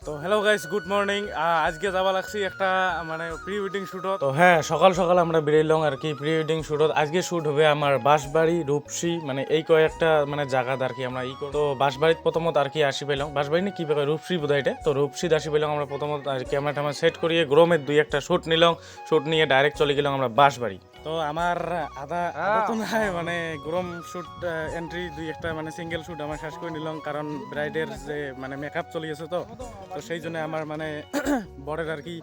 তো hello guys, good morning. আজকে যাওয়া লাগছি একটা মানে প্রি ওয়েডিং শুটত। তো হ্যাঁ, সকাল সকাল আমরা বেরিয়েলাম আর কি প্রি ওয়েডিং শুটত। আজকে শুট হবে আমার বাঁশবাড়ি, রূপসী, মানে এই কয়েকটা মানে জায়গাত আর কি আমরা তো বাঁশবাড়িত প্রথমত আর কি আসি পেলাম। বাঁশবাড়ি না কি কয়, রূপসী বোধ হয় এটা। তো রূপসীত আসি পেলাম আমরা প্রথমত আর ক্যামেরা ট্যামেরা সেট করিয়ে গ্রোমের দুই একটা শুট নিলাম। শুট নিয়ে ডাইরেক্ট চলে গেলাম আমরা বাঁশবাড়ি। তো আমার আধা আধা তো নাই মানে গ্রোম শুট এন্ট্রি দুই একটা মানে সিঙ্গেল শুট আমার শেষ করে নিলাম, কারণ ব্রাইডের যে মানে মেকআপ চলে গেছে তো সেই জন্য আমার মানে বরের আর কি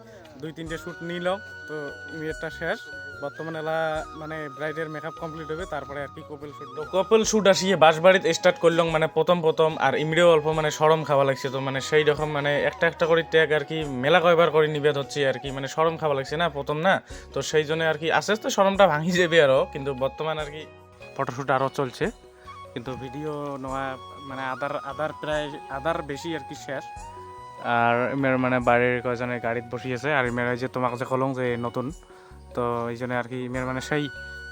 দুই তিনটে শ্যুট নিল। তো ইমিডিয়েটটা শেষ, বর্তমানে এলা মানে ব্রাইডের মেকআপ কমপ্লিট হবে, তারপরে আর কি কপল শ্যুট। তো কপল শ্যুট আসিয়ে বাঁশবাড়িতে স্টার্ট করলাম মানে প্রথম আর ইমিডিও অল্প মানে সরম খাওয়া লাগছে। তো মানে সেই রকম মানে একটা একটা করে ট্যাগ আর কি মেলা কয়বার করে নিবেদ হচ্ছে আর কি, মানে সরম খাওয়া লাগছে না প্রথম না। তো সেই জন্য আর কি আস্তে আস্তে সরমটা ভাঙি যাবে আরও, কিন্তু বর্তমান আর কি ফটোশ্যুট আরও চলছে, কিন্তু ভিডিও নেওয়া মানে আদার প্রায় আদার বেশি আর কি শেষ। আর মেয়ের মানে বাড়ির কয়জনের গাড়িত বসিয়েছে, আর মেয়ের যে তোমাকে যে কলং যে নতুন, তো এই জন্য আর কি মেয়ের মানে সেই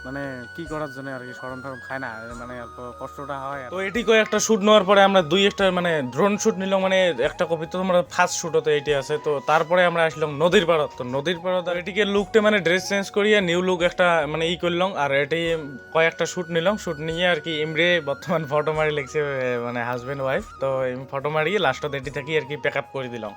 মানে কি করার জন্য আর কি সরম টরম খায় না, মানে অল্প কষ্টটা হয়। তো এটি কয়ে একটা শ্যুট নেওয়ার পরে আমরা দুই একটা মানে ড্রোন শ্যুট নিলাম, মানে একটা কপি তো আমরা ফার্স্ট শ্যুট হতে এটি আছে। তো তারপরে আমরা আসলাম নদীর পাড়ত। তো নদীর পাড়ত আর এটিকে লুকটা মানে ড্রেস চেঞ্জ করিয়ে নিউ লুক একটা মানে করলাম, আর এটি কয়েকটা শ্যুট নিলাম। শ্যুট নিয়ে আর কি এমরে বর্তমান ফটো মারি লিখছে মানে হাজবেন্ড ওয়াইফ। তো ফটো মারিয়ে লাস্টত এটি থাকি আর কি প্যাক আপ করে দিলাম।